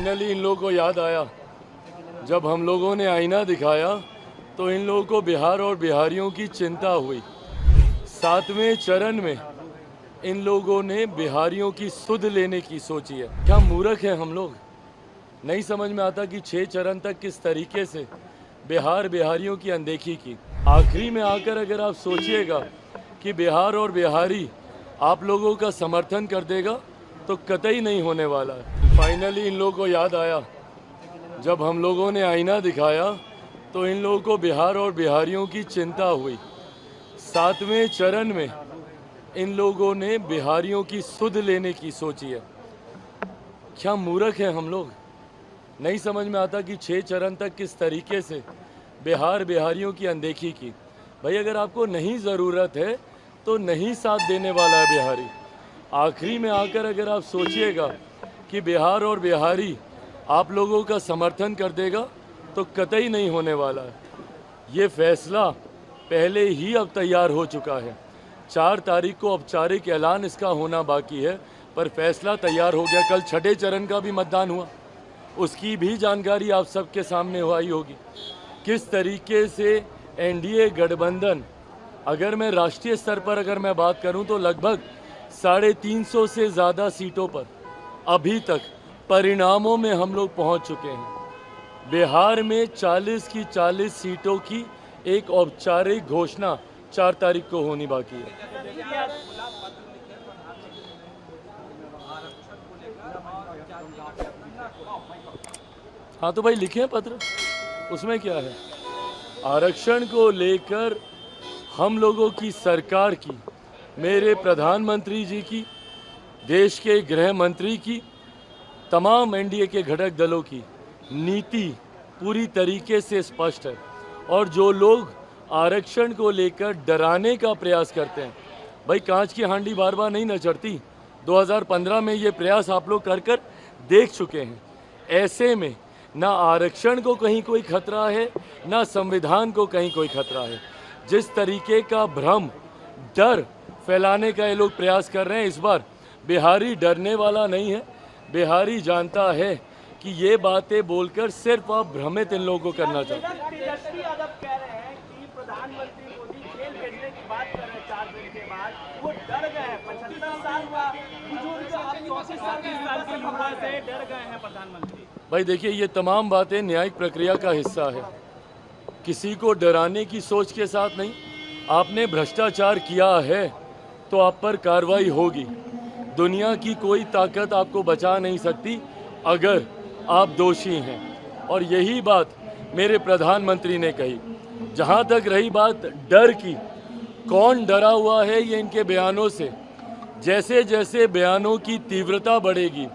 Finally in लोगों को याद आया। जब हम लोगों ने आईना दिखाया तो इन लोगों को बिहार और बिहारियों की चिंता हुई। 7वें चरण में इन लोगों ने बिहारियों की सुध लेने की सोची है। क्या मूर्ख है हम लोग? नहीं समझ में आता कि 6 चरण तक किस तरीके से बिहारियों की अनदेखी की। आखिरी में आकर अगर आप सोचिएगा कि बिहार और बिहारी आप लोगों का समर्थन कर देगा तो कतई नहीं होने वाला है। फाइनली इन लोगों को याद आया। जब हम लोगों ने आईना दिखाया तो इन लोगों को बिहार और बिहारियों की चिंता हुई। 7वें चरण में इन लोगों ने बिहारियों की सुध लेने की सोची है। क्या मूर्ख है हम लोग? नहीं समझ में आता कि 6 चरण तक किस तरीके से बिहारियों की अनदेखी की। भाई अगर आपको नहीं ज़रूरत है तो नहीं साथ देने वाला है बिहारी। आखिरी में आकर अगर आप सोचिएगा कि बिहार और बिहारी आप लोगों का समर्थन कर देगा तो कतई नहीं होने वाला है। ये फैसला पहले ही अब तैयार हो चुका है। 4 तारीख को औपचारिक ऐलान इसका होना बाकी है, पर फैसला तैयार हो गया। कल 6ठे चरण का भी मतदान हुआ, उसकी भी जानकारी आप सबके सामने आई होगी। किस तरीके से एनडीए गठबंधन, अगर मैं राष्ट्रीय स्तर पर अगर मैं बात करूं तो लगभग 350 से ज़्यादा सीटों पर अभी तक परिणामों में हम लोग पहुंच चुके हैं। बिहार में 40 की 40 सीटों की एक औपचारिक घोषणा 4 तारीख को होनी बाकी है। हाँ तो भाई लिखे पत्र, उसमें क्या है। आरक्षण को लेकर हम लोगों की सरकार की, मेरे प्रधानमंत्री जी की, देश के गृह मंत्री की, तमाम एनडीए के घटक दलों की नीति पूरी तरीके से स्पष्ट है। और जो लोग आरक्षण को लेकर डराने का प्रयास करते हैं, भाई कांच की हांडी बार बार नहीं न चढ़ती। 2015 में ये प्रयास आप लोग कर देख चुके हैं। ऐसे में ना आरक्षण को कहीं कोई खतरा है, ना संविधान को कहीं कोई खतरा है। जिस तरीके का भ्रम, डर फैलाने का ये लोग प्रयास कर रहे हैं, इस बार बिहारी डरने वाला नहीं है। बिहारी जानता है कि ये बातें बोलकर सिर्फ आप भ्रमित इन लोगों को करना चाहते हैं। तेजस्वी यादव कह रहे हैं कि प्रधानमंत्री मोदी जेल भेजने की बात कर रहे हैं 4 दिन के बाद, वो डर गए हैं। 75 साल का बुजुर्ग अब 34 साल के युवा से डर गए हैं प्रधानमंत्री। भाई देखिए, ये तमाम बातें न्यायिक प्रक्रिया का हिस्सा है। किसी को डराने की सोच के साथ नहीं। आपने भ्रष्टाचार किया है तो आप पर कार्रवाई होगी। दुनिया की कोई ताकत आपको बचा नहीं सकती अगर आप दोषी हैं। और यही बात मेरे प्रधानमंत्री ने कही। जहां तक रही बात डर की, कौन डरा हुआ है ये इनके बयानों से। जैसे जैसे बयानों की तीव्रता बढ़ेगी,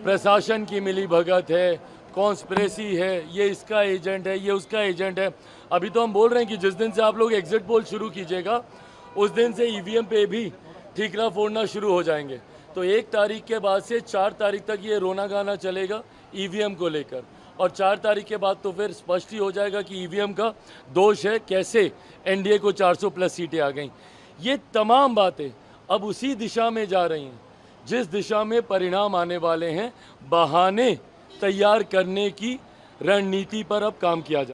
प्रशासन की मिलीभगत है, कॉन्स्पिरेसी है, ये इसका एजेंट है, ये उसका एजेंट है। अभी तो हम बोल रहे हैं कि जिस दिन से आप लोग एग्जिट पोल शुरू कीजिएगा उस दिन से ईवीएम पे भी ठीकरा फोड़ना शुरू हो जाएंगे। तो 1 तारीख के बाद से 4 तारीख तक ये रोना गाना चलेगा ईवीएम को लेकर। और 4 तारीख के बाद तो फिर स्पष्ट ही हो जाएगा कि ईवीएम का दोष है, कैसे एनडीए को 400 प्लस सीटें आ गईं। ये तमाम बातें अब उसी दिशा में जा रही हैं जिस दिशा में परिणाम आने वाले हैं। बहाने तैयार करने की रणनीति पर अब काम किया जाए।